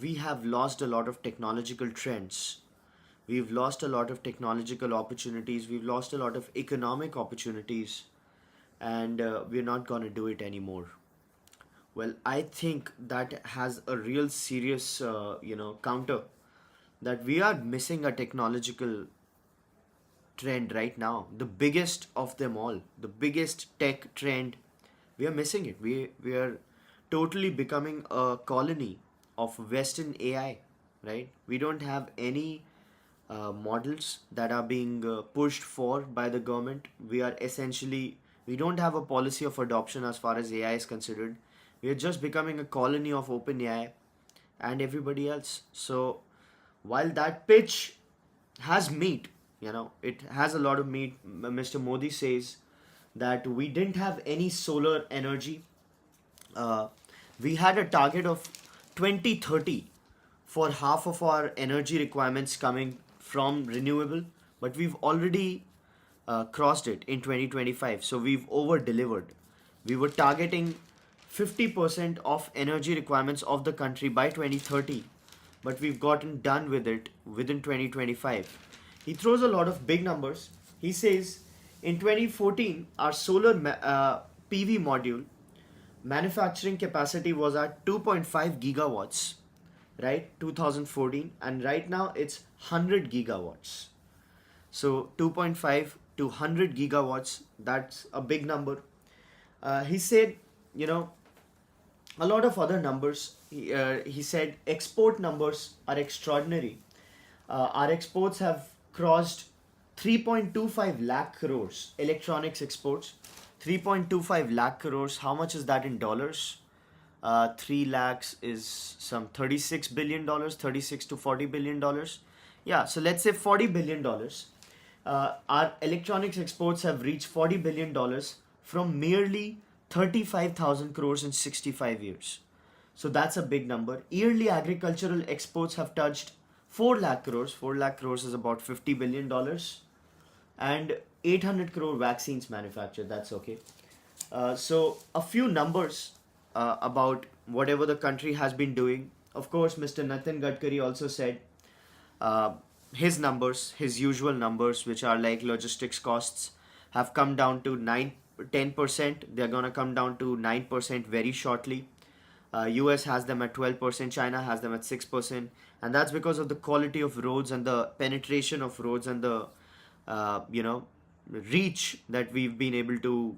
we have lost a lot of technological trends. We've lost a lot of technological opportunities. We've lost a lot of economic opportunities, and we're not going to do it anymore. Well, I think that has a real serious, counter, that we are missing a technological trend right now, the biggest of them all, the biggest tech trend. We are missing it. We are totally becoming a colony of Western AI, right? We don't have any models that are being pushed for by the government. We don't have a policy of adoption as far as AI is considered. We are just becoming a colony of open AI and everybody else. So while that pitch has meat, it has a lot of meat. Mr. Modi says that we didn't have any solar energy. uh, we had a target of 2030 for half of our energy requirements coming from renewable, but we've already crossed it in 2025, so we've over delivered. We were targeting 50% of energy requirements of the country by 2030, but we've gotten done with it within 2025. He throws a lot of big numbers. He says in 2014 our PV module manufacturing capacity was at 2.5 gigawatts, right? 2014, and right now it's 100 gigawatts. So 2.5 to 100 gigawatts, that's a big number. He said, you know, a lot of other numbers. He said export numbers are extraordinary. Our exports have crossed 3.25 lakh crores, electronics exports. 3.25 lakh crores, how much is that in dollars? 3 lakhs is some $36 billion, 36 to $40 billion. Yeah, so let's say $40 billion. Our electronics exports have reached $40 billion from merely 35,000 crores in 65 years. So that's a big number. Yearly agricultural exports have touched 4 lakh crores. 4 lakh crores is about $50 billion. And 800 crore vaccines manufactured. That's okay. So a few numbers about whatever the country has been doing. Of course, Mr. Nitin Gadkari also said uh, his numbers, his usual numbers, which are like logistics costs, have come down to 10%. They're gonna come down to 9% very shortly. US has them at 12%, China has them at 6%, and that's because of the quality of roads and the penetration of roads and the uh, you know reach that we've been able to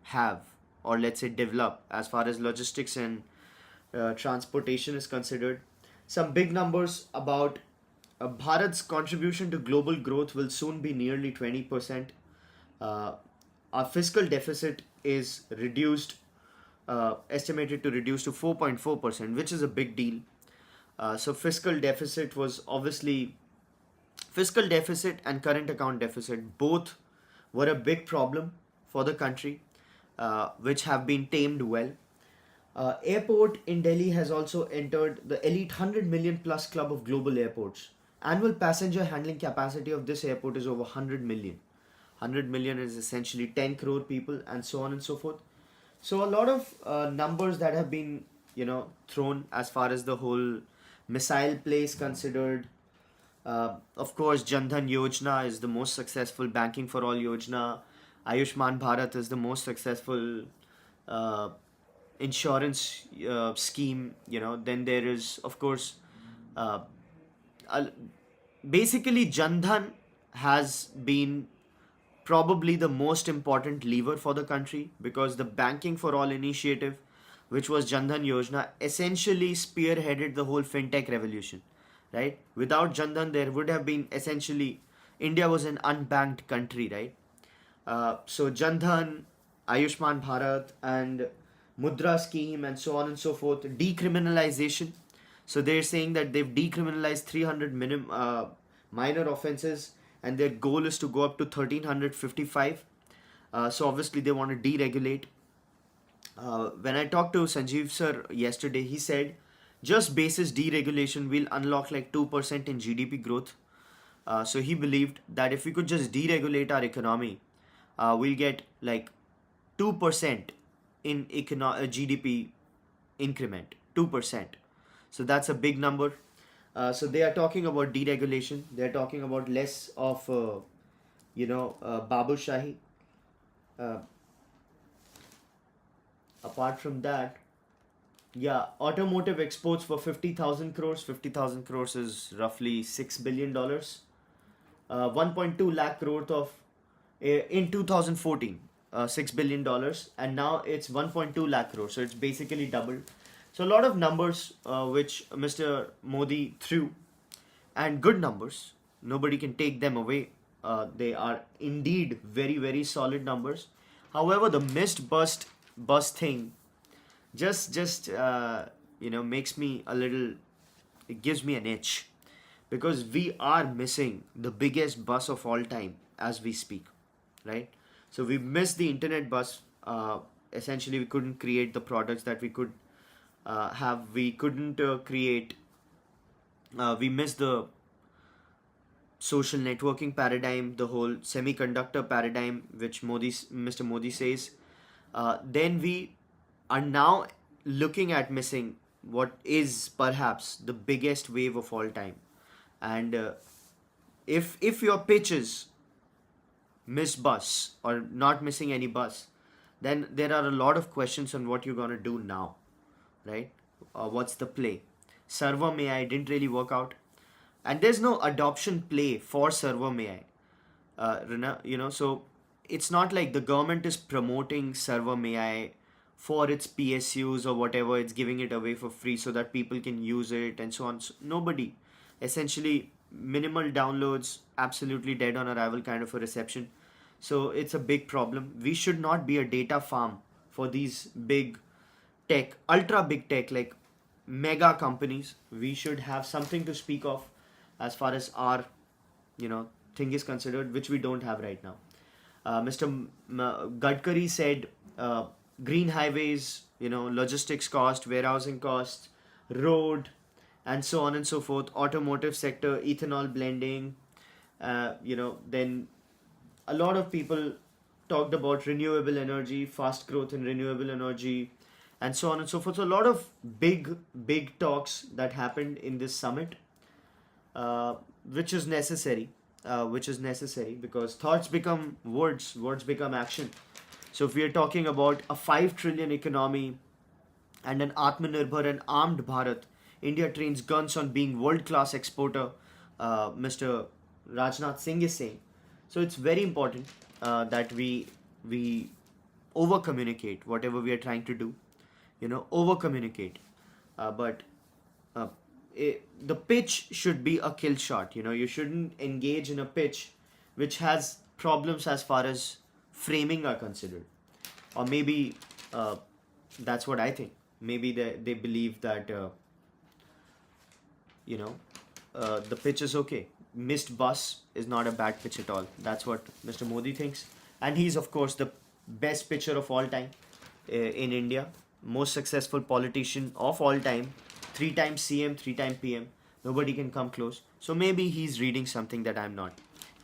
have, or let's say develop, as far as logistics and transportation is considered. Some big numbers about Bharat's contribution to global growth will soon be nearly 20%. Uh, our fiscal deficit is estimated to reduce to 4.4%, which is a big deal. So fiscal deficit and current account deficit both were a big problem for the country, which have been tamed well. Airport in Delhi has also entered the elite 100 million plus club of global airports. Annual passenger handling capacity of this airport is over 100 million. 100 million is essentially 10 crore people, and so on and so forth. So a lot of numbers that have been, thrown as far as the whole missile play is considered. Of course, Jandhan Yojana is the most successful banking for all Yojana. Ayushman Bharat is the most successful uh, insurance scheme. Then there is, of course, uh, a- basically Jandhan has been probably the most important lever for the country, because the Banking for All initiative, which was Jandhan Yojana, essentially spearheaded the whole fintech revolution. Right? Without Jandhan, there would have been essentially India was an unbanked country, right? So Jandhan, Ayushman Bharat, and Mudra scheme, and so on and so forth. Decriminalization. So they're saying that they've decriminalized 300 minor offenses, and their goal is to go up to 1355. So obviously they want to deregulate. When I talked to Sanjeev sir yesterday, he said just basis deregulation will unlock like 2% in GDP growth. So he believed that if we could just deregulate our economy, we'll get like 2% in GDP increment. 2%. So that's a big number. So they are talking about deregulation. They are talking about less of Babu Shahi. Uh, Apart from that, yeah, automotive exports for 50,000 crores. 50,000 crores is roughly $6 billion. 1.2 lakh crore of in 2014, $6 billion, and now it's 1.2 lakh crore. So it's basically doubled. So a lot of numbers which Mr. Modi threw, and good numbers. Nobody can take them away. They are indeed very very solid numbers. However, the missed bus thing just makes me a little. It gives me an itch because we are missing the biggest bus of all time as we speak, right? So we missed the internet bus. Essentially, we couldn't create the products that we could have. We couldn't create. We missed the social networking paradigm, the whole semiconductor paradigm, which Mr. Modi says. Then we are now looking at missing what is perhaps the biggest wave of all time. And if your pitch is miss bus or not missing any bus, then there are a lot of questions on what you're gonna do now, right? What's the play? Server May I didn't really work out, and there's no adoption play for Server May I. So it's not like the government is promoting Server May I for its PSUs or whatever. It's giving it away for free so that people can use it and so on. So nobody, essentially, minimal downloads, absolutely dead on arrival kind of a reception. So it's a big problem. We should not be a data farm for these big tech, ultra big tech, like mega companies. We should have something to speak of as far as our thing is considered, which we don't have right now. Mr. Gadkari said green highways, logistics cost, warehousing costs, road, and so on and so forth. Automotive sector, ethanol blending. Then a lot of people talked about renewable energy, fast growth in renewable energy, and so on and so forth. So a lot of big talks that happened in this summit, uh, which is necessary. Which is necessary because thoughts become words, words become action. So if we are talking about a 5 trillion economy and an Atmanirbhar and armed Bharat, India trains guns on being world-class exporter, Mr. Rajnath Singh is saying. So it's very important that we over communicate whatever we are trying to do, over communicate. But uh, the pitch should be a kill shot. You shouldn't engage in a pitch which has problems as far as framing are considered. Or maybe that's what I think. Maybe they believe that the pitch is okay. Missed bus is not a bad pitch at all. That's what Mr. Modi thinks, and he's of course the best pitcher of all time in India, most successful politician of all time, 3 times CM, 3 times PM. Nobody can come close. So maybe he's reading something that I'm not,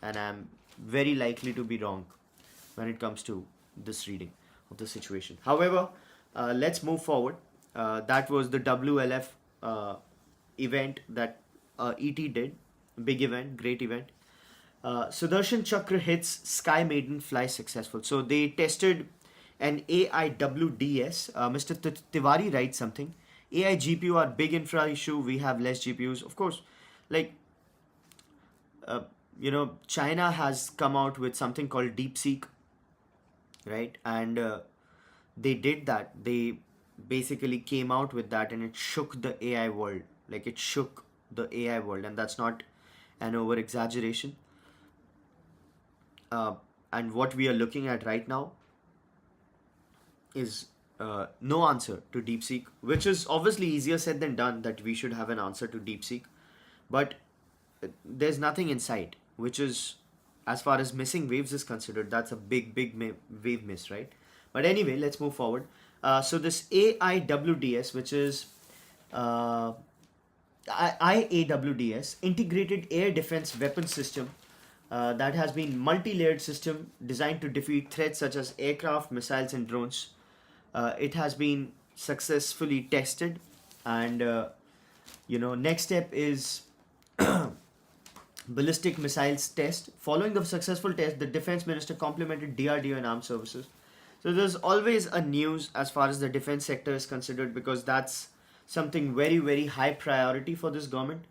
and I'm very likely to be wrong when it comes to this reading of the situation. However, let's move forward. That was the WLF event that ET did. Big event, great event. Sudarshan Chakra hits Sky Maiden fly successful. So they tested an AIWDS. Mr. Tiwari writes something. AI GPU are big infra issue. We have less GPUs. Of course, like, China has come out with something called DeepSeek, right? And they did that. They basically came out with that and it shook the AI world. Like, it shook the AI world, and that's not an over exaggeration. And what we are looking at right now is no answer to DeepSeek, which is obviously easier said than done that we should have an answer to DeepSeek. But there's nothing in sight, which is, as far as missing waves is considered, that's a big wave miss, right? But anyway, let's move forward. So this AIWDS, which is IAWDS, Integrated Air Defense Weapon System, that has been multi-layered system designed to defeat threats such as aircraft, missiles, and drones. It has been successfully tested, and Next step is ballistic missiles test. Following the successful test, the defense minister complimented DRDO and armed services. So there's always a news as far as the defense sector is considered, because that's something very, very high priority for this government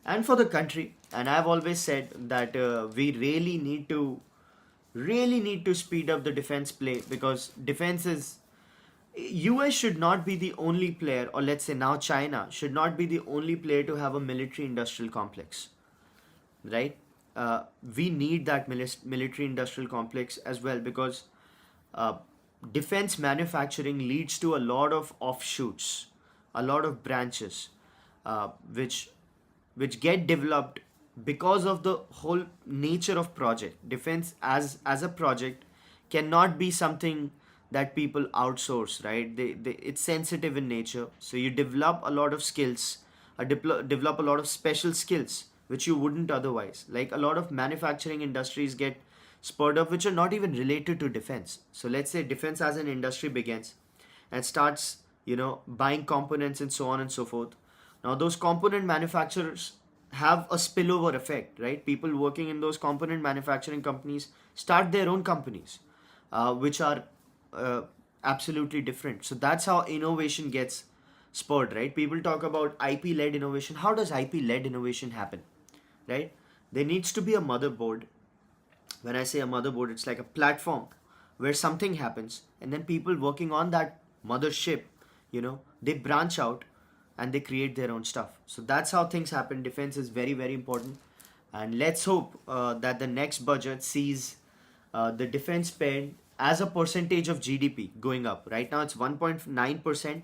and for the country. And I've always said that we really need to speed up the defense play, because defense is, US should not be the only player, or let's say now China should not be the only player to have a military industrial complex, right? We need that military industrial complex as well, because uh, defense manufacturing leads to a lot of offshoots, a lot of branches, which get developed because of the whole nature of project. Defense as a project cannot be something that people outsource, right? It's sensitive in nature, so you develop a lot of skills, develop a lot of special skills which you wouldn't otherwise. Like a lot of manufacturing industries get spurred up which are not even related to defense. So let's say defense as an industry begins and starts, buying components and so on and so forth. Now those component manufacturers have a spillover effect, right? People working in those component manufacturing companies start their own companies, which are uh, absolutely different. So that's how innovation gets spurred, right? People talk about IP led innovation. How does IP led innovation happen, right? There needs to be a motherboard. When I say a motherboard, it's like a platform where something happens, and then people working on that mothership, they branch out and they create their own stuff. So that's how things happen. Defense is very, very important. And let's hope that the next budget sees the defense spend as a percentage of GDP going up. Right now it's 1.9%.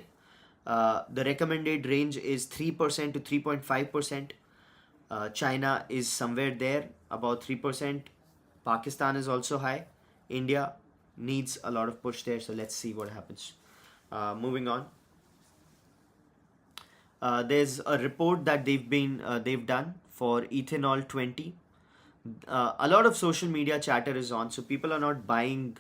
The recommended range is 3% to 3.5%. China is somewhere there, about 3%. Pakistan is also high. India needs a lot of push there. So let's see what happens. Moving on. There's a report that they've done for ethanol 20. A lot of social media chatter is on, so people are not buying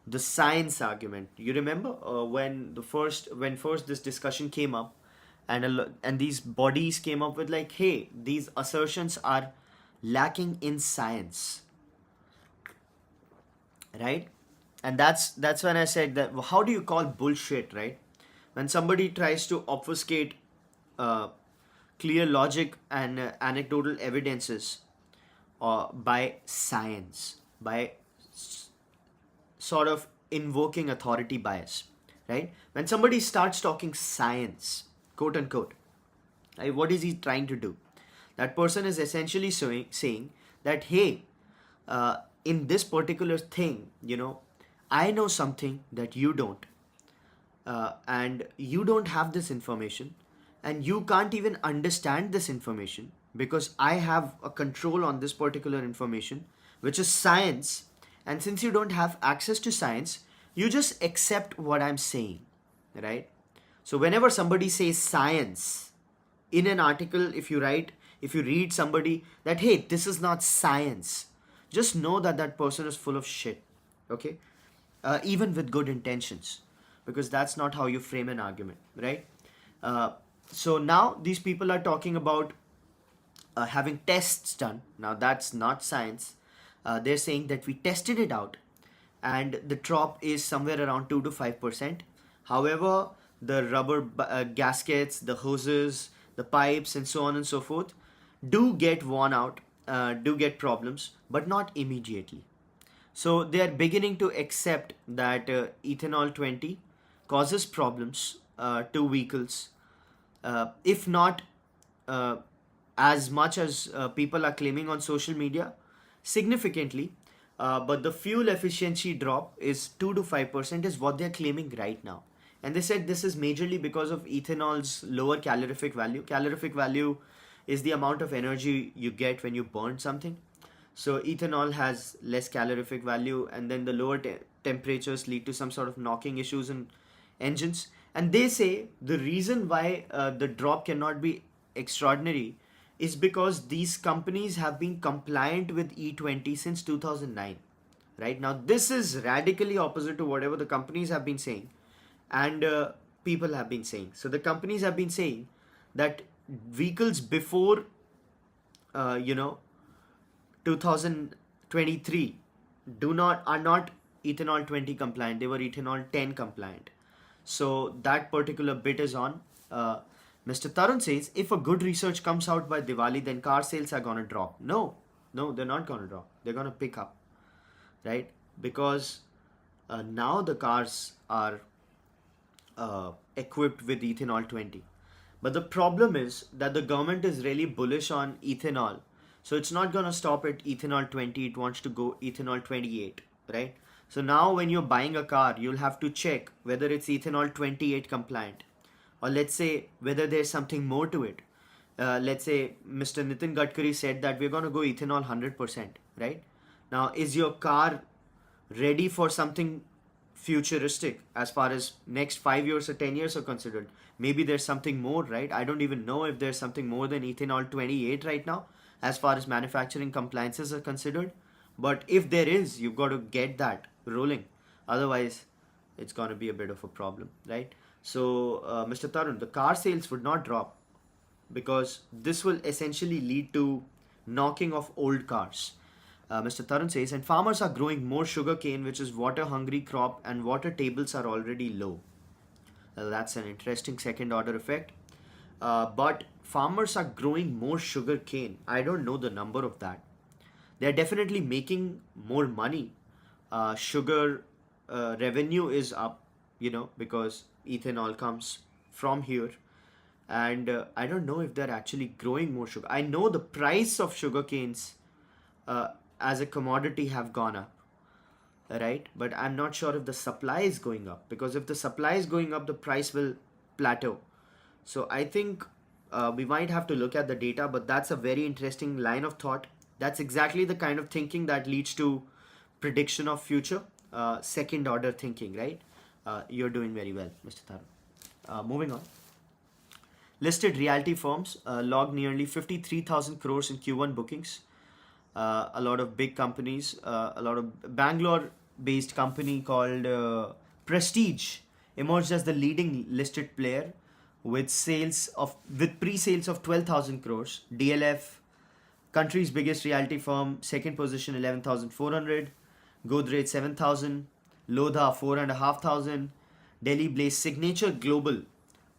the science argument. You remember when first this discussion came up, and these bodies came up with like, hey, these assertions are lacking in science, right? And that's when I said that, well, how do you call bullshit, right? When somebody tries to obfuscate uh, clear logic and anecdotal evidences by science, by sort of invoking authority bias, right? When somebody starts talking science, quote unquote, right, what is he trying to do? That person is essentially saying that, hey, in this particular thing, I know something that you don't, and you don't have this information, and you can't even understand this information because I have a control on this particular information, which is science. And since you don't have access to science, you just accept what I'm saying, right? So whenever somebody says science in an article, if you read somebody that, hey, this is not science, just know that that person is full of shit, okay? Even with good intentions, because that's not how you frame an argument, right? So now these people are talking about having tests done. Now that's not science. They're saying that we tested it out, and the drop is somewhere around 2 to 5%. However, the rubber gaskets, the hoses, the pipes, and so on and so forth do get worn out, do get problems, but not immediately. So they are beginning to accept that ethanol 20 causes problems to vehicles, if not uh, as much as people are claiming on social media, significantly. But the fuel efficiency drop is 2 to 5% is what they're claiming right now. And they said this is majorly because of ethanol's lower calorific value. Calorific value is the amount of energy you get when you burn something. So ethanol has less calorific value, and then the lower temperatures lead to some sort of knocking issues in engines. And they say the reason why the drop cannot be extraordinary is because these companies have been compliant with E20 since 2009. Right now, this is radically opposite to whatever the companies have been saying and people have been saying. So the companies have been saying that vehicles before, you know, 2023 do not are not ethanol 20 compliant. They were ethanol 10 compliant. So that particular bit is on. uh, Mr. Tarun says, if a good research comes out by Diwali, then car sales are gonna drop. No, no, they're not gonna drop, they're gonna pick up, right? Because now the cars are equipped with ethanol 20. But the problem is that the government is really bullish on ethanol. So it's not going to stop at ethanol 20, it wants to go ethanol 28, right? So now when you're buying a car, you'll have to check whether it's ethanol 28 compliant, or let's say whether there's something more to it. Let's say Mr. Nitin Gadkari said that we're going to go ethanol 100%, right? Now, is your car ready for something futuristic as far as next 5 years or 10 years are considered? Maybe there's something more, right? I don't even know if there's something more than ethanol 28 right now as far as manufacturing compliances are considered. But if there is, you've got to get that rolling. Otherwise, it's going to be a bit of a problem, right? So, Mr. Tarun, the car sales would not drop because this will essentially lead to knocking of old cars. Mr. Tarun says, and farmers are growing more sugarcane, which is water hungry crop, and water tables are already low. That's an interesting second order effect. But farmers are growing more sugarcane. I don't know the number of that. They're definitely making more money. Sugar revenue is up, because ethanol comes from here. And I don't know if they're actually growing more sugar. I know the price of sugar canes uh, as a commodity have gone up, right? But I'm not sure if the supply is going up, because if the supply is going up, the price will plateau. So I think we might have to look at the data, but that's a very interesting line of thought. That's exactly the kind of thinking that leads to prediction of future, second order thinking, right? You're doing very well, Mr. Tharu. Moving on. Listed realty firms logged nearly 53,000 crores in Q1 bookings. A lot of big companies, a lot of Bangalore-based company called Prestige emerged as the leading listed player with pre-sales of 12,000 crores. DLF, country's biggest realty firm, second position 11,400. Godrej 7,000. Lodha 4,500. Delhi Blaze Signature Global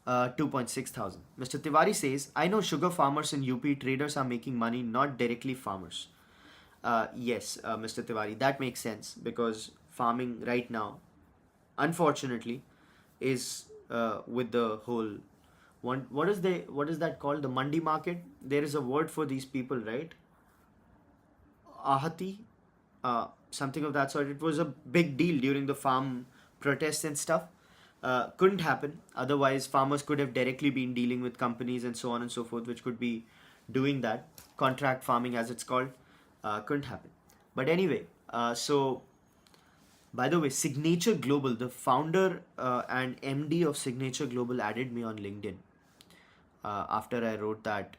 2.6 thousand. Mr. Tiwari says, I know sugar farmers in UP traders are making money, not directly farmers. Yes, Mr. Tiwari, that makes sense because farming right now, unfortunately, is with the whole one. What is that called? The mandi market. There is a word for these people, right? Ahati, something of that sort. It was a big deal during the farm protests and stuff. Couldn't happen. Otherwise, farmers could have directly been dealing with companies and so on and so forth, which could be doing that. Contract farming, as it's called, couldn't happen. But anyway, so by the way, Signature Global, the founder and MD of Signature Global, added me on LinkedIn after I wrote that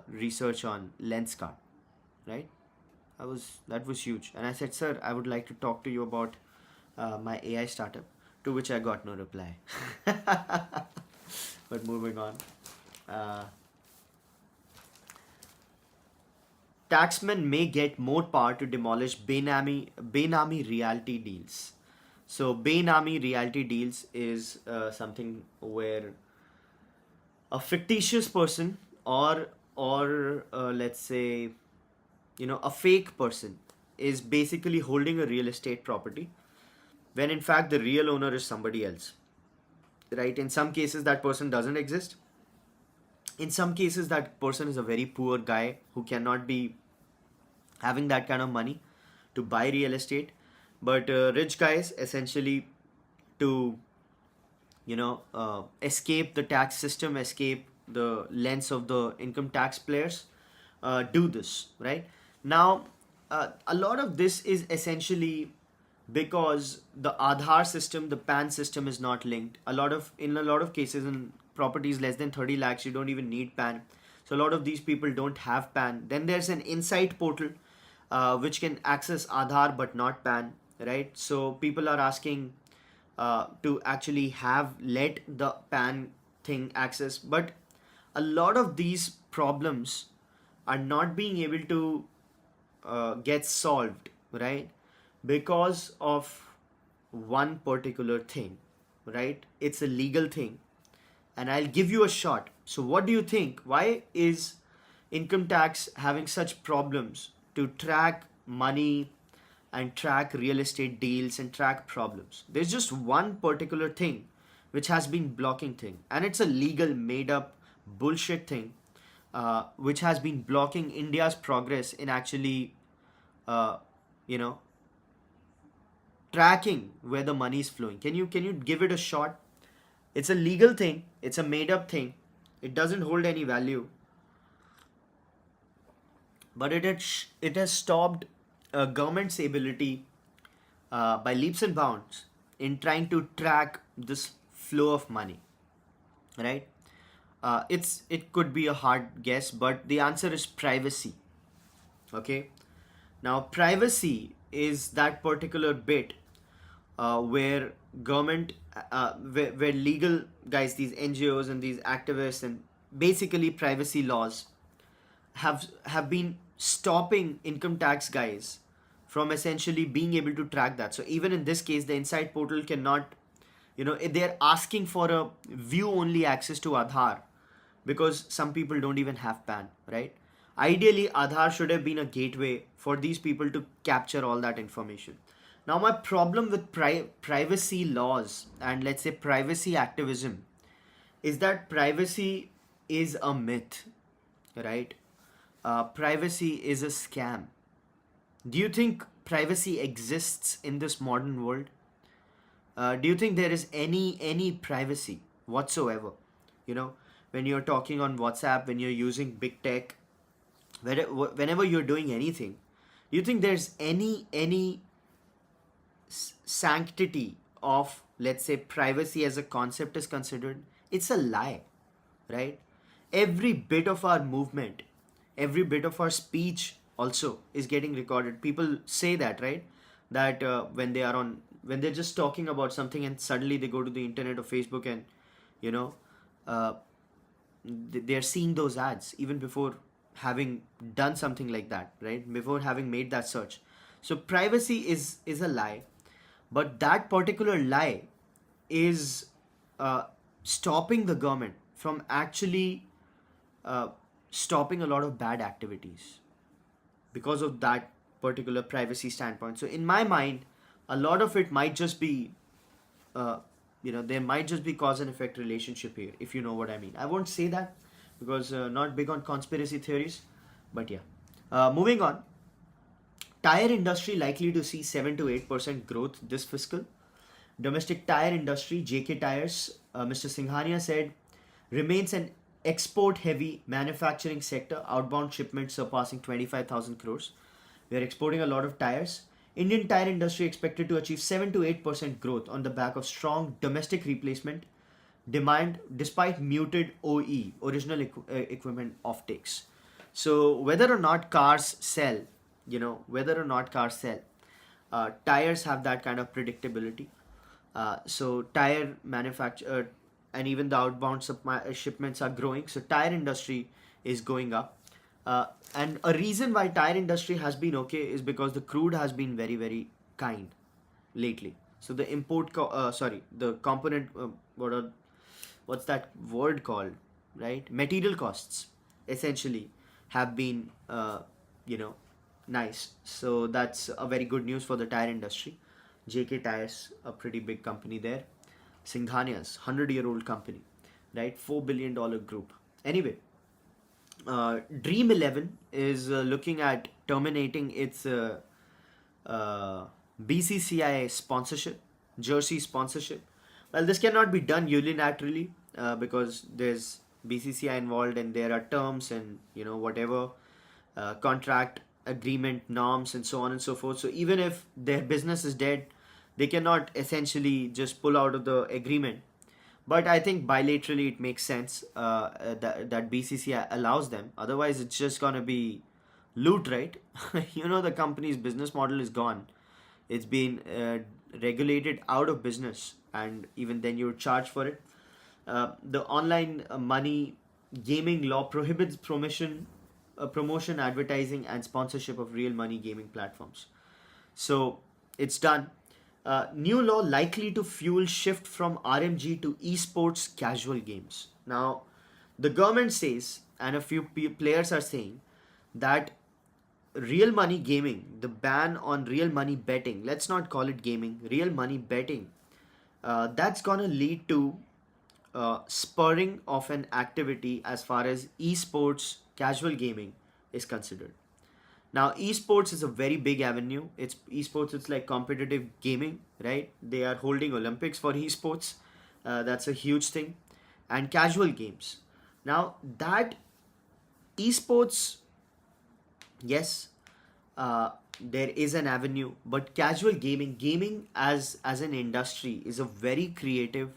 research on Lenskart, right? That was huge, and I said, sir, I would like to talk to you about my AI startup. To which I got no reply. But moving on. Taxmen may get more power to demolish Benami realty deals. So Benami realty deals is something where a fictitious person or let's say a fake person is basically holding a real estate property when in fact the real owner is somebody else, right? In some cases that person doesn't exist. In some cases that person is a very poor guy who cannot be having that kind of money to buy real estate, but rich guys essentially to escape the tax system, escape the lens of the income tax players, do this, right? Now a lot of this is essentially because the Aadhaar system, the PAN system is not linked. In a lot of cases in properties less than 30 lakhs, you don't even need PAN. So a lot of these people don't have PAN. Then there's an insight portal which can access Aadhaar but not PAN, right? So people are asking to actually let the PAN thing access. But a lot of these problems are not being able to get solved, right? Because of one particular thing, right? It's a legal thing, and I'll give you a shot. So, what do you think? Why is income tax having such problems to track money and track real estate deals and track problems? There's just one particular thing which has been blocking thing, and it's a legal made up bullshit thing, which has been blocking India's progress in actually, uh, you know, tracking where the money is flowing. Can you give it a shot? It's a legal thing. It's a made up thing. It doesn't hold any value, but it has stopped government's ability by leaps and bounds in trying to track this flow of money. Right? It could be a hard guess, but the answer is privacy. Okay. Now, privacy is that particular bit where government, where legal guys, these NGOs and these activists, and basically privacy laws have been stopping income tax guys from essentially being able to track that. So even in this case, the inside portal cannot, they're asking for a view only access to Aadhaar because some people don't even have PAN, right? Ideally, Aadhaar should have been a gateway for these people to capture all that information. Now, my problem with privacy laws and let's say privacy activism is that privacy is a myth, right? Privacy is a scam. Do you think privacy exists in this modern world? Do you think there is any privacy whatsoever? You know, when you're talking on WhatsApp, when you're using big tech, whenever you're doing anything, do you think there's any sanctity of, let's say, privacy as a concept is considered? It's a lie, right? Every bit of our movement, every bit of our speech also is getting recorded. People say that, right? That when they're just talking about something and suddenly they go to the internet or Facebook and you know uh, they're seeing those ads even before having done something like that, right? Before having made that search. So privacy is a lie, but that particular lie is uh, stopping the government from actually uh, stopping a lot of bad activities because of that particular privacy standpoint. So in my mind, a lot of it might just be, uh, there might just be cause and effect relationship here, if you know what I mean. I won't say that because not big on conspiracy theories, but yeah. Moving on, tire industry likely to see 7 to 8% growth this fiscal. Domestic tire industry, JK Tires, Mr. Singhania said, remains an export heavy manufacturing sector, outbound shipments surpassing 25,000 crores. We are exporting a lot of tires. Indian tire industry expected to achieve 7 to 8% growth on the back of strong domestic replacement demand despite muted OE, original equipment offtakes. So whether or not cars sell, whether or not cars sell, tires have that kind of predictability. So tire manufacture and even the outbound shipments are growing. So tire industry is going up. And a reason why tire industry has been okay is because the crude has been very, very kind lately. So the the component, what's that word called, right? Material costs essentially have been, nice. So that's a very good news for the tire industry. JK Tires, a pretty big company there. Singhania's 100-year-old company, right? $4 billion group. Anyway, Dream 11 is looking at terminating its BCCI sponsorship, jersey sponsorship. Well, this cannot be done unilaterally because there's BCCI involved and there are terms and whatever contract agreement norms and so on and so forth. So even if their business is dead, they cannot essentially just pull out of the agreement. But I think bilaterally it makes sense that BCCI allows them. Otherwise, it's just gonna be loot, right? The company's business model is gone. It's been regulated out of business, and even then you're charged for it. The online money gaming law prohibits promotion, advertising, and sponsorship of real money gaming platforms. So it's done. New law likely to fuel shift from RMG to esports casual games. Now, the government says, and a few players are saying, that real money gaming, the ban on real money betting, let's not call it gaming, real money betting, that's gonna lead to spurring of an activity as far as esports casual gaming is considered. Now, esports is a very big avenue. It's esports. It's like competitive gaming, right? They are holding Olympics for esports. That's a huge thing, and casual games. Now, that esports, yes, there is an avenue, but casual gaming as an industry is a very creative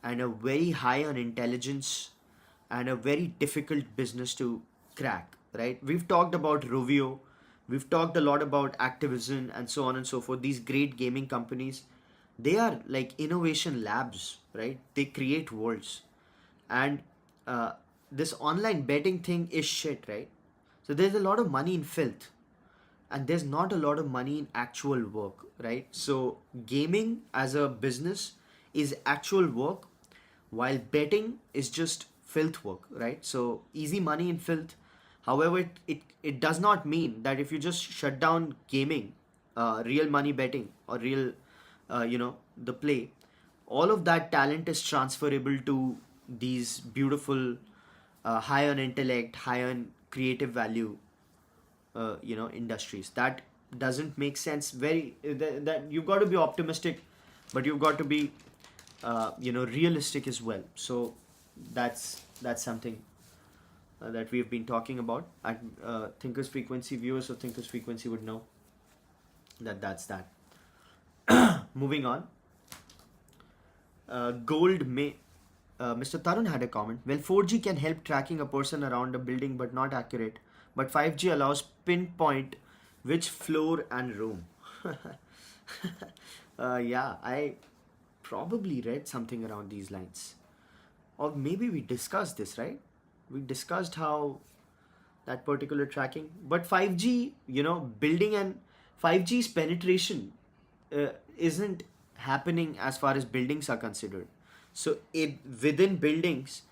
and a very high on intelligence and a very difficult business to crack, right? We've talked about Rovio, we've talked a lot about Activision and so on and so forth. These great gaming companies, they are like innovation labs, right? They create worlds. And uh, this online betting thing is shit, right? So there's a lot of money in filth and there's not a lot of money in actual work, right? So gaming as a business is actual work, while betting is just filth work, right? So easy money in filth. However, it does not mean that if you just shut down gaming, real money betting or real, the play, all of that talent is transferable to these beautiful, high on intellect, high on creative value industries. That doesn't make sense. Very that you've got to be optimistic, but you've got to be realistic as well. So that's something that we've been talking about. At Thinkers Frequency, viewers of Thinkers Frequency would know that's that. Moving on. Gold may Mr. Tarun had a comment. Well, 4G can help tracking a person around a building but not accurate. But 5G allows pinpoint which floor and room. Yeah, I probably read something around these lines. Or maybe we discussed this, right? We discussed how that particular tracking. But 5G, building and 5G's penetration isn't happening as far as buildings are considered. So within buildings,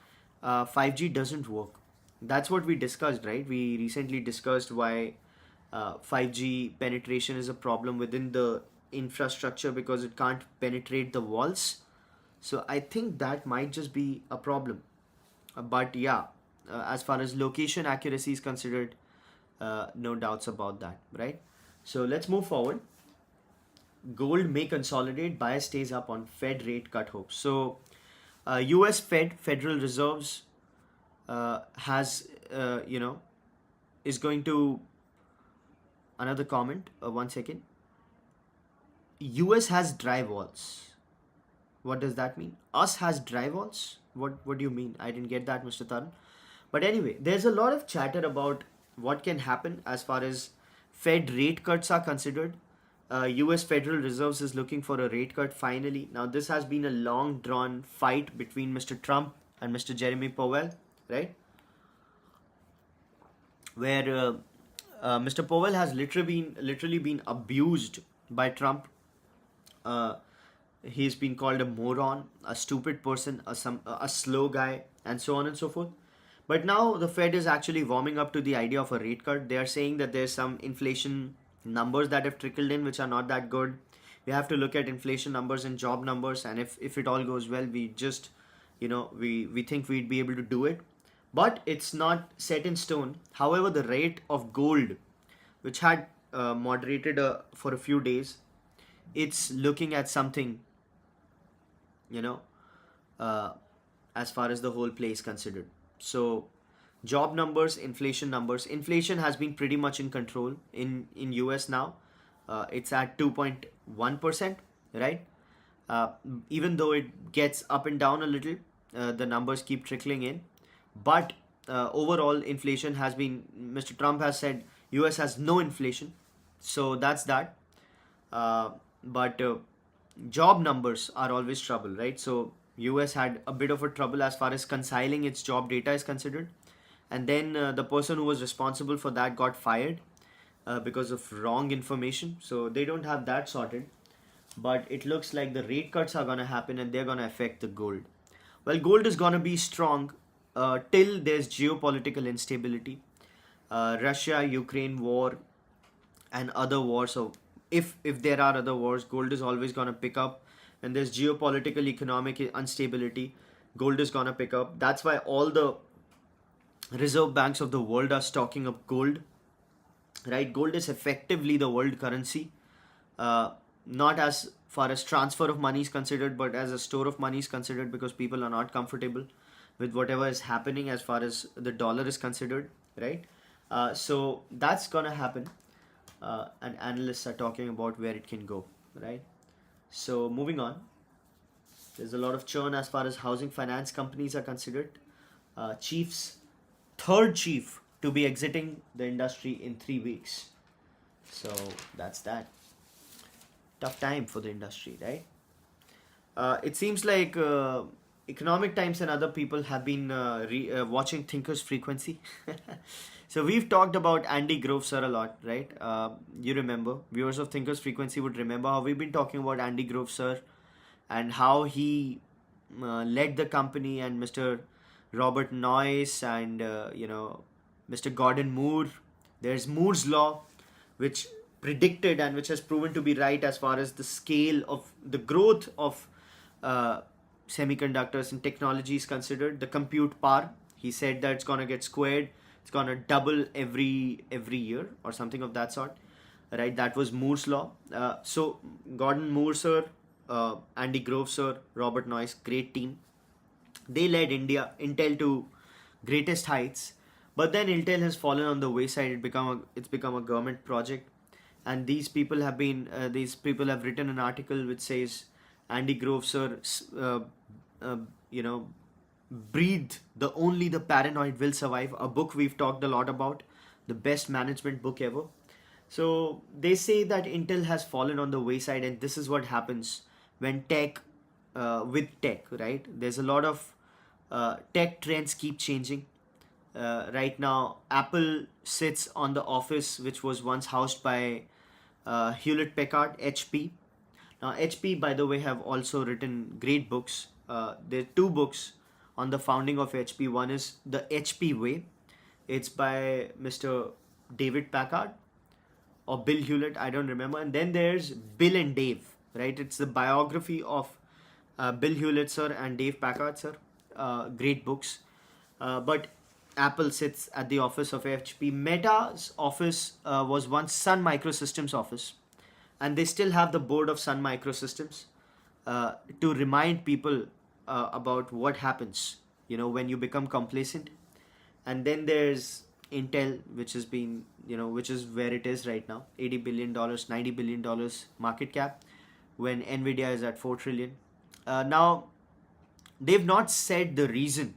5G doesn't work. That's what we discussed, right? We recently discussed why 5G penetration is a problem within the infrastructure because it can't penetrate the walls. So I think that might just be a problem. But yeah, as far as location accuracy is considered, no doubts about that, right? So let's move forward. Gold may consolidate, bias stays up on Fed rate cut hopes. So US Federal Reserves has is going to another comment. One second. US has dry walls. What does that mean? Us has dry walls? What do you mean? I didn't get that, Mr. Tarun. But anyway, there's a lot of chatter about what can happen as far as Fed rate cuts are considered. US Federal Reserves is looking for a rate cut finally. Now, this has been a long drawn fight between Mr. Trump and Mr. Jeremy Powell, right? Where Mr. Powell has literally been abused by Trump. He's been called a moron, a stupid person, a slow guy, and so on and so forth. But now the Fed is actually warming up to the idea of a rate cut. They are saying that there's some inflation numbers that have trickled in which are not that good. We have to look at inflation numbers and job numbers, and if it all goes well, we just we think we'd be able to do it. But it's not set in stone. However, the rate of gold, which had moderated for a few days, it's looking at something, as far as the whole play is considered. So job numbers, inflation numbers. Inflation has been pretty much in control in US now. It's at 2.1%, right? Even though it gets up and down a little, the numbers keep trickling in. But overall, inflation has been, Mr. Trump has said US has no inflation. So that's that. But job numbers are always trouble, right? So US had a bit of a trouble as far as reconciling its job data is considered, and then the person who was responsible for that got fired because of wrong information. So they don't have that sorted. But it looks like the rate cuts are gonna happen and they're gonna affect the gold. Well, gold is gonna be strong till there's geopolitical instability, Russia Ukraine war, and other wars. So if there are other wars, gold is always gonna pick up. When there's geopolitical economic instability, gold is gonna pick up. That's why all the reserve banks of the world are stocking up gold. Right, gold is effectively the world currency, not as far as transfer of money is considered, but as a store of money is considered, because people are not comfortable with whatever is happening as far as the dollar is considered, right? So that's gonna happen, and analysts are talking about where it can go, right? So moving on, there's a lot of churn as far as housing finance companies are considered. Chiefs, third chief to be exiting the industry in 3 weeks. So that's that. Tough time for the industry, right? It seems like Economic Times and other people have been watching Thinkers Frequency. So we've talked about Andy Grove sir a lot, right? You remember, viewers of Thinkers Frequency would remember how we've been talking about Andy Grove sir and how he led the company, and Mr. Robert Noyce, and Mr. Gordon Moore. There's Moore's law, which predicted and which has proven to be right as far as the scale of the growth of uh, semiconductors and technology is considered. The compute power, he said that it's gonna get squared. It's gonna double every year or something of that sort. Right, that was Moore's law. So Gordon Moore sir, Andy Grove sir, Robert Noyce, great team. They led Intel to greatest heights, but then Intel has fallen on the wayside. It's become a government project, and these people have written an article which says Andy Grove sir, uh, uh, you know, breathe the only the paranoid will survive. A book we've talked a lot about, the best management book ever. So they say that Intel has fallen on the wayside, and this is what happens when with tech, right? There's a lot of tech trends keep changing. Right now, Apple sits on the office which was once housed by Hewlett Packard, HP. Now, HP, by the way, have also written great books. There are two books on the founding of HP. One is The HP Way. It's by Mr. David Packard or Bill Hewlett, I don't remember. And then there's Bill and Dave, right? It's the biography of Bill Hewlett sir and Dave Packard sir. Great books. But Apple sits at the office of HP. Meta's office was once Sun Microsystems office, and they still have the board of Sun Microsystems to remind people about what happens, when you become complacent. And then there's Intel, which has been, which is where it is right now, $80 billion, $90 billion market cap, when Nvidia is at 4 trillion. Now, they've not said the reason.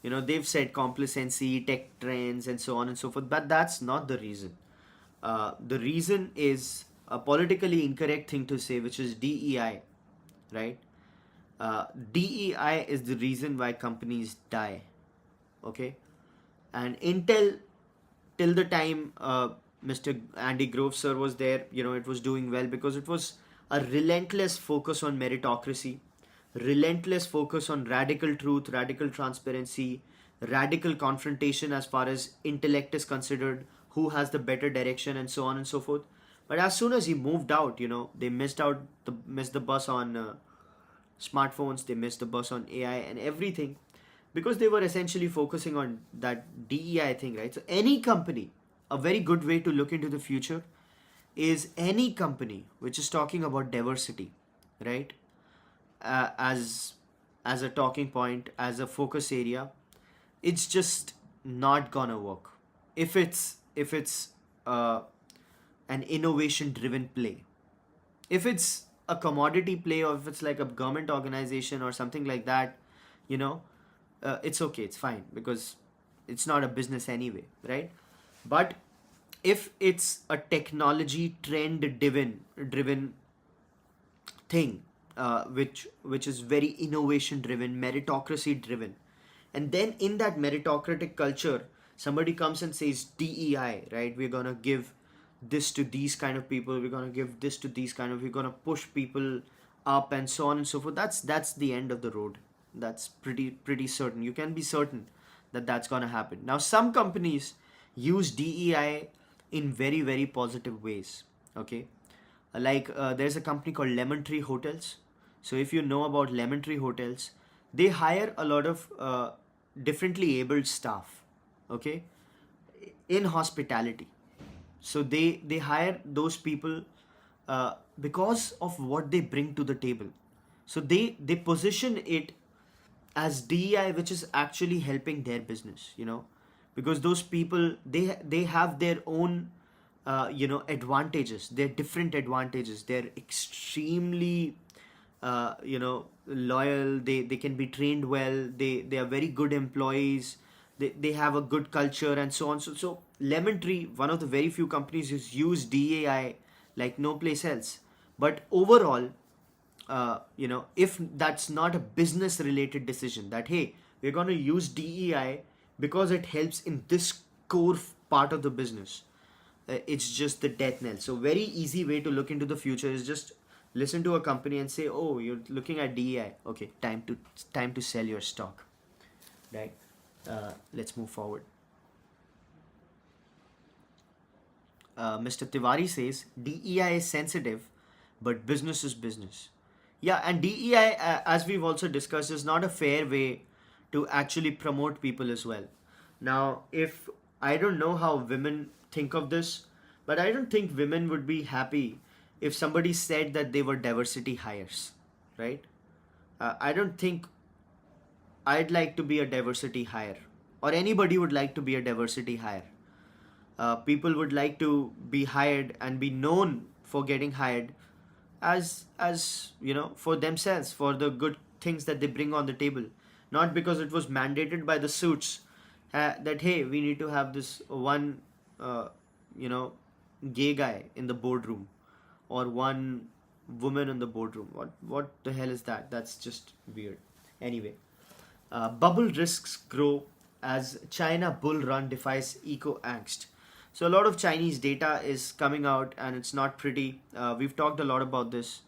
They've said complacency, tech trends, and so on and so forth, but that's not the reason. The reason is a politically incorrect thing to say, which is DEI, right? DEI is the reason why companies die, okay? And Intel, till the time Mr. Andy Grove sir was there, it was doing well because it was a relentless focus on meritocracy, relentless focus on radical truth, radical transparency, radical confrontation as far as intellect is considered, who has the better direction, and so on and so forth. But as soon as he moved out, they missed the bus on smartphones, they missed the bus on AI and everything, because they were essentially focusing on that DEI thing, right? So any company, a very good way to look into the future is any company which is talking about diversity, right? As a talking point, as a focus area, it's just not gonna work. If it's an innovation driven play, if it's a commodity play, or if it's like a government organization or something like that, you know it's okay, it's fine, because it's not a business anyway, right? But if it's a technology trend driven thing, which is very innovation driven, meritocracy driven. And then in that meritocratic culture, somebody comes and says DEI, right? We're gonna give this to these kind of people, we're gonna give this to these kind of, we're gonna push people up and so on and so forth. That's the end of the road. That's pretty certain. You can be certain that that's gonna happen. Now some companies use DEI in very positive ways. Okay, there's a company called Lemon Tree Hotels. So if you know about Lemon Tree Hotels, they hire a lot of differently abled staff. Okay, in hospitality. So they hire those people because of what they bring to the table. So they position it as DEI, which is actually helping their business, because those people, they have their own advantages. They're different advantages. They're extremely loyal. They can be trained well. They are very good employees. They have a good culture and so on. So Lemon Tree, one of the very few companies who's used DAI like no place else. But overall, if that's not a business related decision, that hey, we're going to use DEI because it helps in this core part of the business, it's just the death knell. So very easy way to look into the future is just listen to a company and say, oh, you're looking at DEI, okay, time to sell your stock, right? Let's move forward. Mr. Tiwari says DEI is sensitive, but business is business. Yeah, and DEI, as we've also discussed, is not a fair way to actually promote people as well. Now, if I don't know how women think of this, but I don't think women would be happy if somebody said that they were diversity hires, right? I don't think I'd like to be a diversity hire, or anybody would like to be a diversity hire. People would like to be hired and be known for getting hired as for themselves, for the good things that they bring on the table, not because it was mandated by the suits that hey, we need to have this one you know gay guy in the boardroom, or one woman in the boardroom. What the hell is that? That's just weird. Anyway, bubble risks grow as China bull run defies eco angst. So a lot of Chinese data is coming out and it's not pretty. We've talked a lot about this.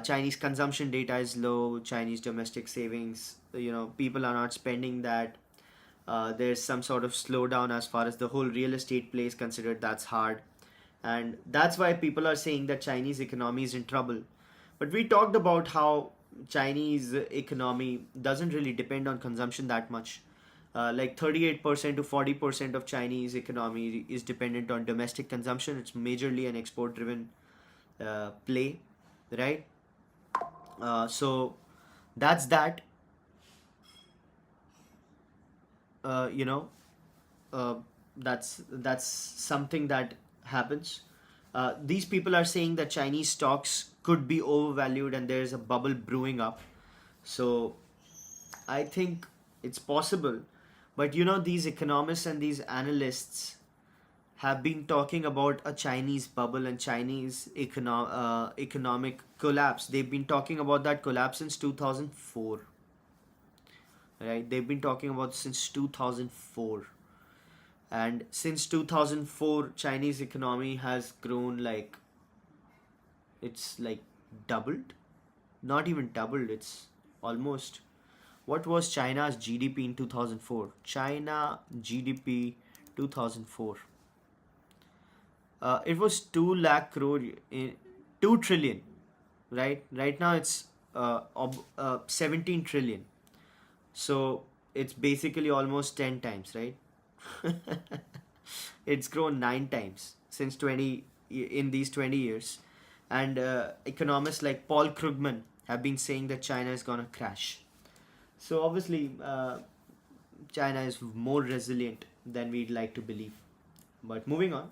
Chinese consumption data is low. Chinese domestic savings, people are not spending that. There's some sort of slowdown as far as the whole real estate play is considered. That's hard. And that's why people are saying that Chinese economy is in trouble. But we talked about how Chinese economy doesn't really depend on consumption that much. Like 38% to 40% of Chinese economy is dependent on domestic consumption. It's majorly an export driven play, right? So that's that. uh, you know uh, that's something that happens. These people are saying that Chinese stocks could be overvalued and there's a bubble brewing up. So I think it's possible. But these economists and these analysts have been talking about a Chinese bubble and Chinese economic collapse. They've been talking about that collapse since 2004. Right? They've been talking about since 2004. And since 2004, Chinese economy has grown like, it's like doubled. Not even doubled, it's almost. What was China's GDP in 2004? China GDP 2004. It was 2 lakh crore, 2 trillion, right? Right now it's 17 trillion. So it's basically almost 10 times, right? It's grown 9 times since 20 in these 20 years. And economists like Paul Krugman have been saying that China is going to crash. So obviously, China is more resilient than we'd like to believe. But moving on,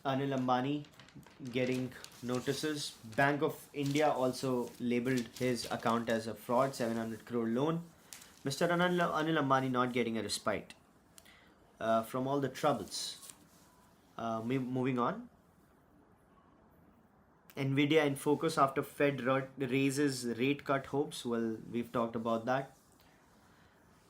Anil Ambani getting notices. Bank of India also labeled his account as a fraud, 700 crore loan. Mr. Anil Ambani not getting a respite from all the troubles. Moving on. Nvidia in focus after raises rate cut hopes. Well, we've talked about that.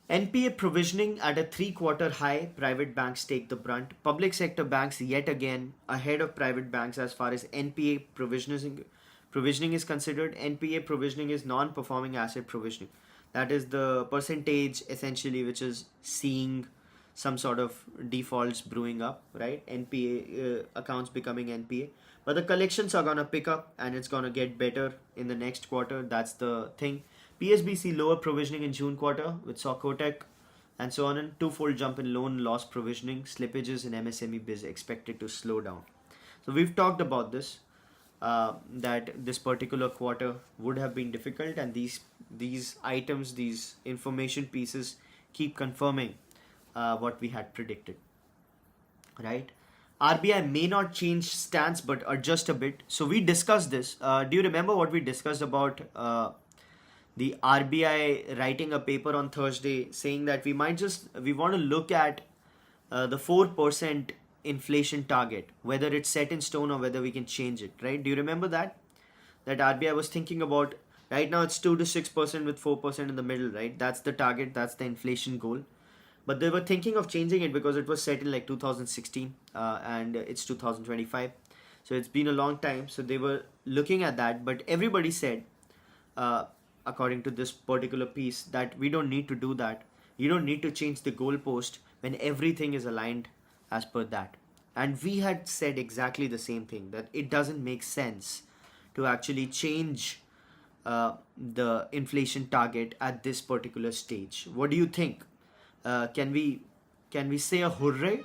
NPA provisioning at a three-quarter high. Private banks take the brunt. Public sector banks yet again ahead of private banks as far as NPA provisioning is considered. NPA provisioning is non-performing asset provisioning. That is the percentage essentially which is seeing some sort of defaults brewing up, right? NPA accounts becoming NPA. But the collections are gonna pick up and it's gonna get better in the next quarter. That's the thing. PSBC lower provisioning in June quarter, which saw Kotak and so on, and twofold jump in loan loss provisioning. Slippages in MSME biz expected to slow down. So we've talked about this, that this particular quarter would have been difficult, and these items, these information pieces, keep confirming what we had predicted, right? RBI may not change stance but adjust a bit. So we discussed this. Do you remember what we discussed about the RBI writing a paper on Thursday saying that we want to look at the 4% inflation target, whether it's set in stone or whether we can change it, right? Do you remember that? That RBI was thinking about, right now it's 2 to 6% with 4% in the middle, right? That's the target, that's the inflation goal. But they were thinking of changing it because it was set in like 2016 and it's 2025. So it's been a long time. So they were looking at that, but everybody said, according to this particular piece, that we don't need to do that. You don't need to change the goalpost when everything is aligned as per that. And we had said exactly the same thing, that it doesn't make sense to actually change the inflation target at this particular stage. What do you think? Can we say a hooray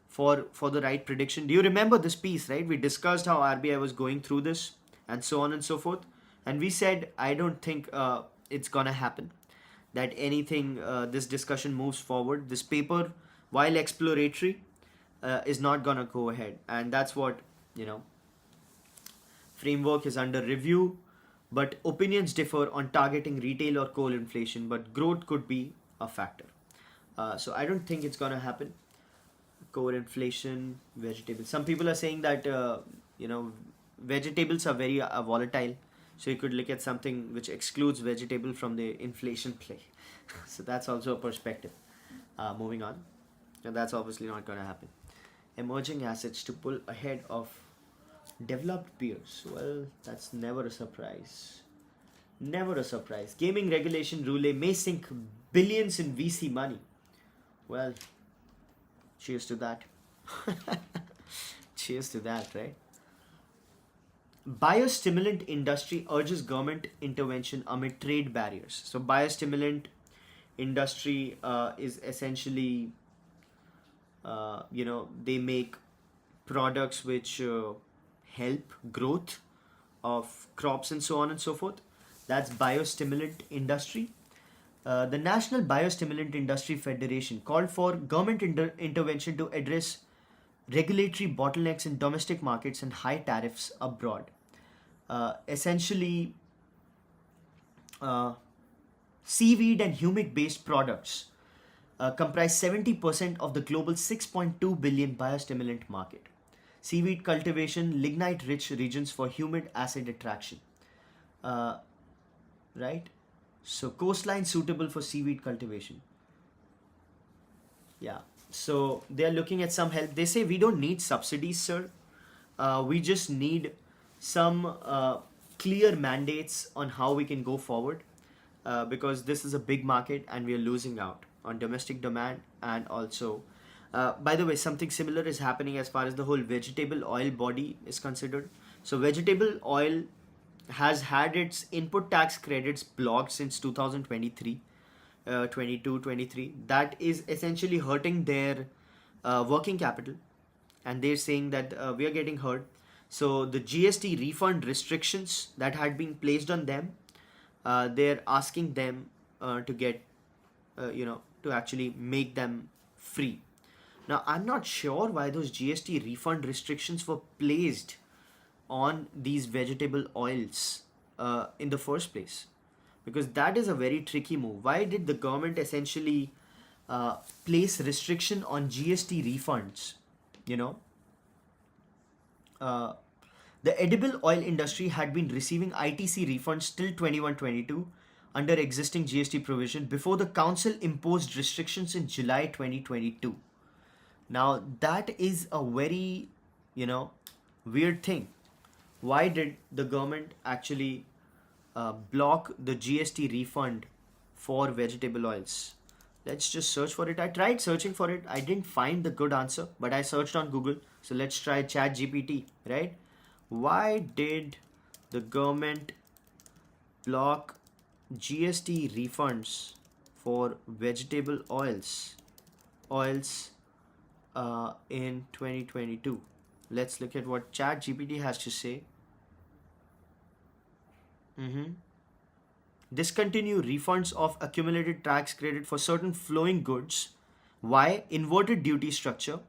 for the right prediction? Do you remember this piece, right? We discussed how RBI was going through this and so on and so forth. And we said, I don't think it's gonna happen, that anything, this discussion moves forward. This paper, while exploratory, is not gonna go ahead. And that's what, framework is under review, but opinions differ on targeting retail or core inflation, but growth could be a factor. So I don't think it's gonna happen. Core inflation, vegetables. Some people are saying that vegetables are very volatile. So you could look at something which excludes vegetable from the inflation play. So that's also a perspective. Moving on, and that's obviously not gonna happen. Emerging assets to pull ahead of developed peers. Well, that's never a surprise. Never a surprise. Gaming regulation rule may sink billions in VC money. Well, cheers to that. Cheers to that, right? Biostimulant industry urges government intervention amid trade barriers. So biostimulant industry is essentially, they make products which help growth of crops and so on and so forth. That's biostimulant industry. The National Biostimulant Industry Federation called for government intervention to address regulatory bottlenecks in domestic markets and high tariffs abroad. Essentially, seaweed and humic based products comprise 70% of the global 6.2 billion biostimulant market. Seaweed cultivation, lignite rich regions for humid acid attraction. Right? So, coastline suitable for seaweed cultivation. Yeah. So, they are looking at some help. They say we don't need subsidies, sir. We just need some clear mandates on how we can go forward, because this is a big market and we are losing out on domestic demand. And also, by the way, something similar is happening as far as the whole vegetable oil body is considered. So vegetable oil has had its input tax credits blocked since 2023, 22, 23. That is essentially hurting their working capital, and they're saying that we are getting hurt. So the GST refund restrictions that had been placed on them, they're asking them to get, to actually make them free. Now, I'm not sure why those GST refund restrictions were placed on these vegetable oils in the first place, because that is a very tricky move. Why did the government essentially place restriction on GST refunds? Uh, The edible oil industry had been receiving ITC refunds till 21-22 under existing GST provision before the council imposed restrictions in July 2022. Now, that is a very, you know, weird thing. Why did the government actually block the GST refund for vegetable oils? Let's just search for it. I tried searching for it. I didn't find the good answer, but I searched on Google. So let's try Chat GPT, right? Why did the government block GST refunds for vegetable oils in 2022? Let's look at what Chat GPT has to say. Mm-hmm. Discontinue refunds of accumulated tax credit for certain flowing goods. Why? Inverted duty structure.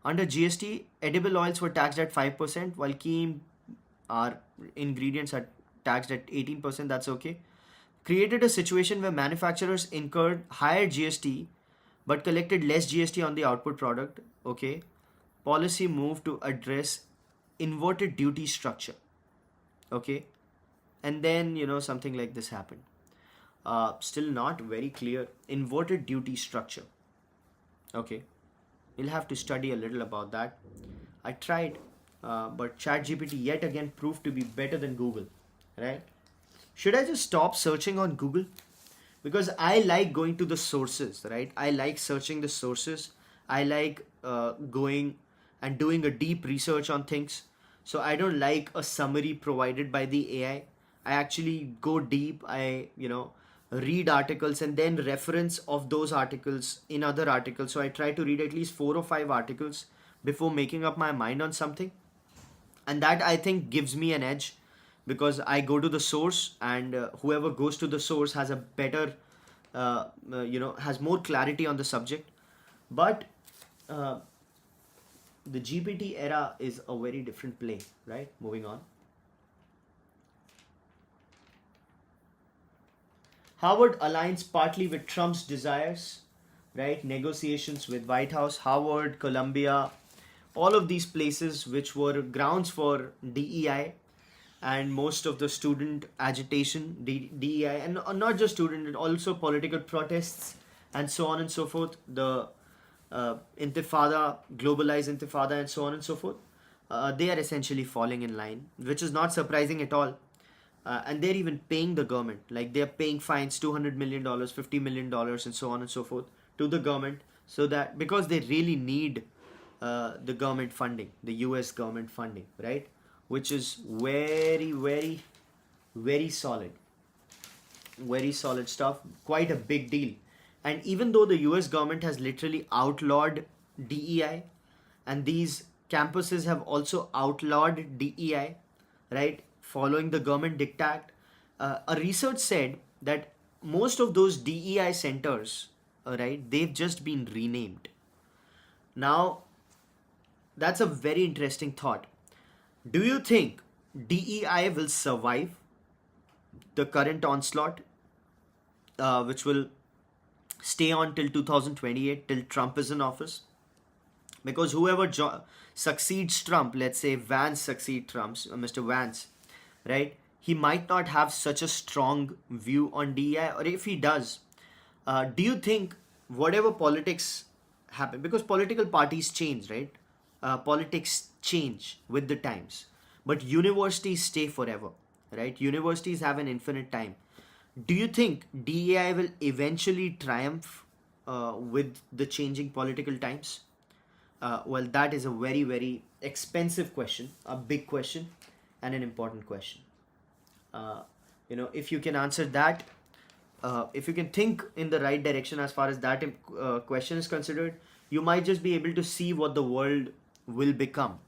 Under GST, edible oils were taxed at 5%, while key our ingredients are taxed at 18%. That's okay. Created a situation where manufacturers incurred higher GST but collected less GST on the output product. Okay. Policy move to address inverted duty structure. Okay. And then, something like this happened. Still not very clear. Inverted duty structure. Okay. We'll have to study a little about that. I tried, but ChatGPT yet again proved to be better than Google, right? Should I just stop searching on Google? Because I like going to the sources, right? I like searching the sources. I like going and doing a deep research on things. So I don't like a summary provided by the AI. I actually go deep. I read articles and then reference of those articles in other articles. So I try to read at least 4 or 5 articles before making up my mind on something, and that I think gives me an edge, because I go to the source, and whoever goes to the source has a better has more clarity on the subject. But uh, the GPT era is a very different play, right? Moving on. Harvard aligns partly with Trump's desires, right? Negotiations with White House, Harvard, Columbia, all of these places which were grounds for DEI and most of the student agitation, DEI, and not just student, also political protests and so on and so forth. The intifada, globalized intifada, and so on and so forth. They are essentially falling in line, which is not surprising at all. And they're even paying the government, like they're paying fines, $200 million, $50 million, and so on and so forth to the government, so that because they really need the government funding, the US government funding, right? Which is very, very, very solid stuff, quite a big deal. And even though the US government has literally outlawed DEI, and these campuses have also outlawed DEI, right, following the government diktat, a research said that most of those DEI centers, right, they've just been renamed. Now, that's a very interesting thought. Do you think DEI will survive the current onslaught, which will stay on till 2028, till Trump is in office? Because whoever succeeds Trump, let's say Vance succeeds Trump, Mr. Vance, right? He might not have such a strong view on DEI, or if he does, do you think whatever politics happen, because political parties change, right? Politics change with the times, but universities stay forever, right? Universities have an infinite time. Do you think DEI will eventually triumph with the changing political times? Well, that is a very, very expensive question, a big question, and an important question. If you can answer that, if you can think in the right direction as far as that question is considered, you might just be able to see what the world will become.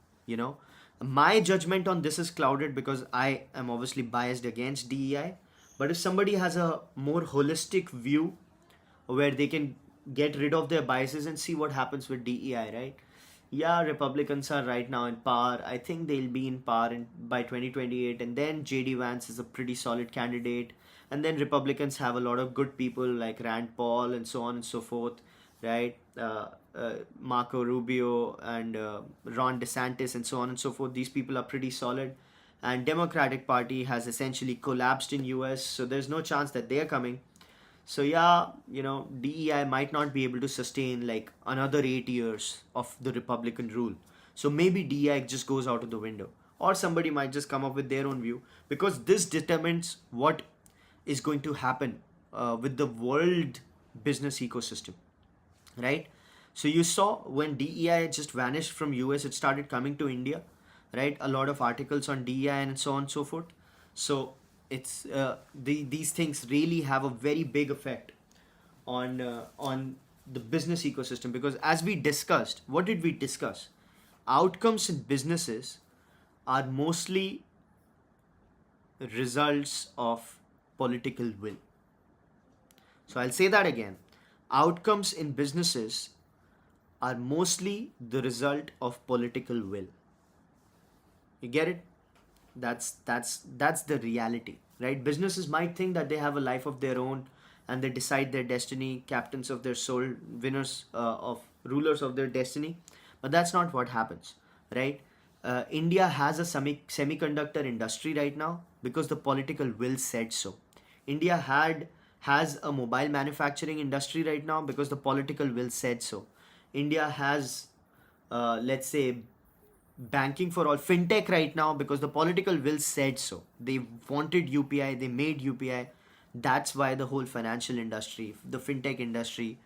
My judgment on this is clouded because I am obviously biased against DEI. But if somebody has a more holistic view where they can get rid of their biases and see what happens with DEI, right? Yeah, Republicans are right now in power. I think they'll be in power by 2028, and then JD Vance is a pretty solid candidate. And then Republicans have a lot of good people like Rand Paul and so on and so forth, right? Marco Rubio and Ron DeSantis and so on and so forth. These people are pretty solid. and Democratic Party has essentially collapsed in US, so there's no chance that they're coming. So yeah, DEI might not be able to sustain like another 8 years of the Republican rule. So maybe DEI just goes out of the window, or somebody might just come up with their own view, because this determines what is going to happen with the world business ecosystem, right? So you saw when DEI just vanished from US, it started coming to India, right? A lot of articles on DEI and so on and so forth. So it's these things really have a very big effect on the business ecosystem, because as we discussed, what did we discuss? Outcomes in businesses are mostly results of political will. So I'll say that again. Outcomes in businesses are mostly the result of political will. You get it? That's the reality, right? Businesses might think that they have a life of their own, and they decide their destiny, captains of their soul, winners of rulers of their destiny, but that's not what happens, right? India has a semiconductor industry right now because the political will said so. India has a mobile manufacturing industry right now because the political will said so. India has, let's say, banking for all, fintech right now because the political will said so. They wanted UPI, they made UPI. That's why the whole financial industry, the fintech industry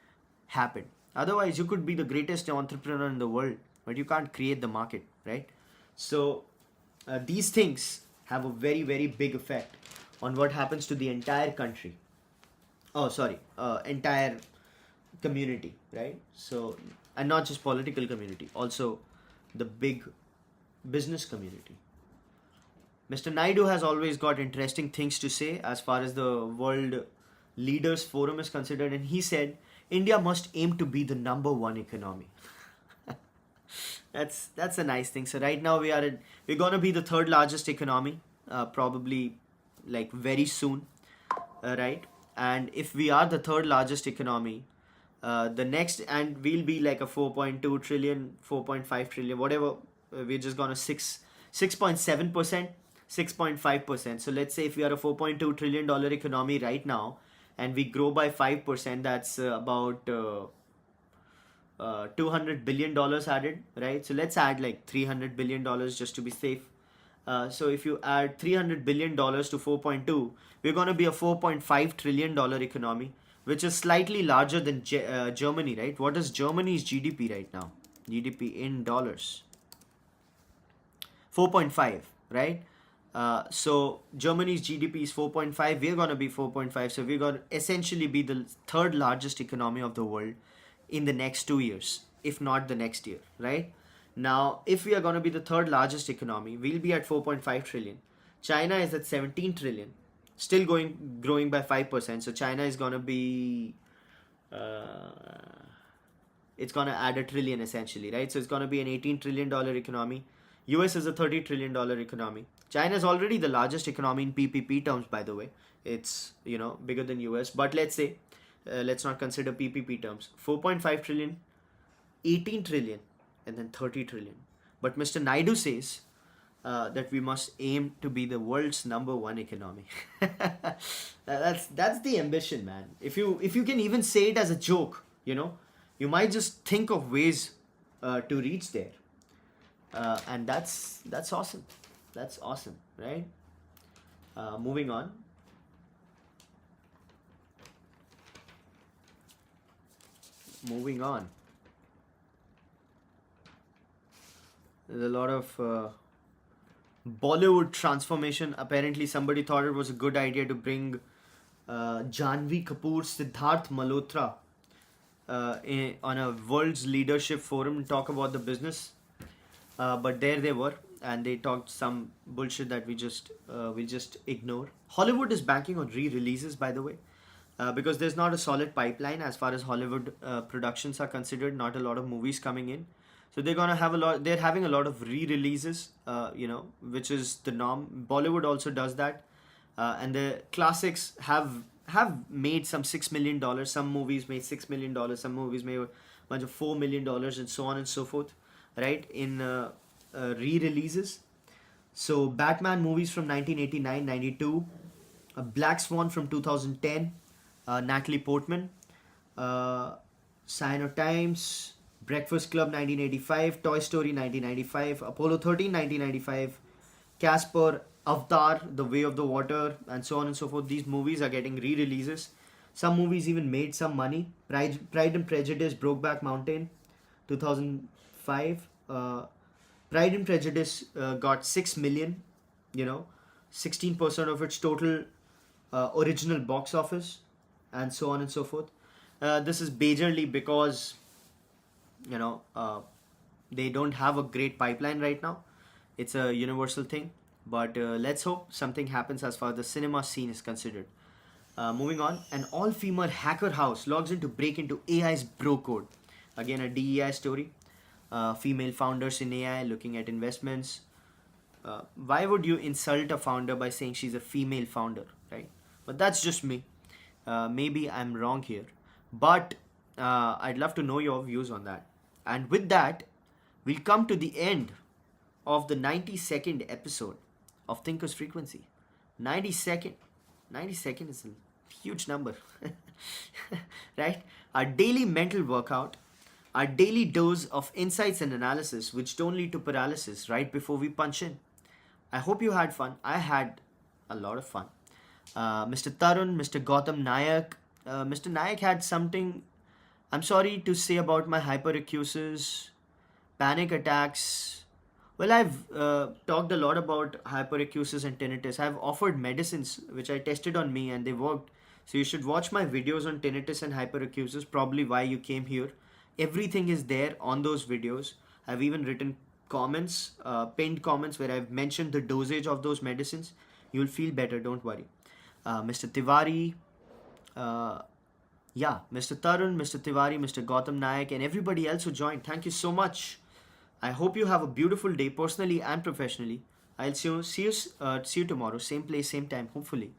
happened. Otherwise, you could be the greatest entrepreneur in the world, but you can't create the market, right? So these things have a very, very big effect on what happens to the entire country. Oh, sorry, entire community, right? So, and not just political community, also the big business community. Mr. Naidu has always got interesting things to say as far as the World Leaders Forum is considered, and he said India must aim to be the number one economy. That's a nice thing. So right now we're gonna be the third largest economy, probably like very soon, right? And if we are the third largest economy, the next, and we'll be like a 4.2 trillion, 4.5 trillion, whatever. We're just gonna 6.7%, 6.5%. So let's say if we are a $4.2 trillion economy right now, and we grow by 5%, that's about $200 billion added, right? So let's add like $300 billion just to be safe. So if you add $300 billion to 4.2, we're going to be a $4.5 trillion economy, which is slightly larger than Germany, right? What is Germany's GDP right now? GDP in dollars. 4.5, right? So Germany's GDP is 4.5. We're going to be 4.5. So we're going to essentially be the third largest economy of the world in the next 2 years, if not the next year, right? Now, if we are going to be the third largest economy, we'll be at 4.5 trillion. China is at 17 trillion, still growing by 5%. So China is going to be, it's going to add a trillion essentially, right? So it's going to be an $18 trillion economy. US is a $30 trillion economy. China is already the largest economy in PPP terms, by the way. It's, bigger than US. But let's say, let's not consider PPP terms. 4.5 trillion, 18 trillion, and then 30 trillion. But Mr. Naidu says that we must aim to be the world's number one economy. That's the ambition, man. If you can even say it as a joke, you might just think of ways to reach there. And that's awesome. That's awesome, right? Moving on. There's a lot of Bollywood transformation. Apparently, somebody thought it was a good idea to bring Janvi Kapoor, Siddharth Malhotra on a world's leadership forum and talk about the business. But there they were, and they talked some bullshit that we just ignore. Hollywood is banking on re-releases, by the way, because there's not a solid pipeline as far as Hollywood productions are considered. Not a lot of movies coming in, so they're gonna have a lot. They're having a lot of re-releases, which is the norm. Bollywood also does that, and the classics have made some $6 million. Some movies made $6 million. Some movies made a bunch of $4 million, and so on and so forth, right? In re-releases. So Batman movies from 1989, 92, Black Swan from 2010, Natalie Portman, uh, Sign of Times, Breakfast Club 1985, Toy Story 1995, Apollo 13 1995, Casper, Avatar, The Way of the Water, and so on and so forth. These movies are getting re-releases. Some movies even made some money. Pride and Prejudice, Brokeback Mountain, 2005. Pride and Prejudice got 6 million, you know, 16% of its total original box office, and so on and so forth. This is majorly because, you know, they don't have a great pipeline right now. It's a universal thing, but let's hope something happens as far as the cinema scene is considered. Moving on, an all-female hacker house logs in to break into AI's bro code. Again, a DEI story. Female founders in AI looking at investments. Why would you insult a founder by saying she's a female founder, right? But that's just me. Maybe I'm wrong here, but I'd love to know your views on that. And with that, we'll come to the end of the 92nd episode of Thinker's Frequency. 92nd. 92nd is a huge number. Right? Our daily mental workout, our daily dose of insights and analysis which don't lead to paralysis right before we punch in. I hope you had fun. I had a lot of fun. Mr. Tarun, Mr. Gautam Nayak. Mr. Nayak had something, I'm sorry to say, about my hyperacusis, panic attacks. Well, I've talked a lot about hyperacusis and tinnitus. I've offered medicines which I tested on me and they worked. So you should watch my videos on tinnitus and hyperacusis, probably why you came here. Everything is there on those videos. I've even written comments, pinned comments where I've mentioned the dosage of those medicines. You'll feel better, don't worry. Mr. Tiwari, Mr. Tarun, Mr. Tiwari, Mr. Gautam Nayak, and everybody else who joined. Thank you so much. I hope you have a beautiful day, personally and professionally. I'll see you tomorrow, same place, same time, hopefully.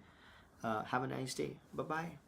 Have a nice day. Bye bye.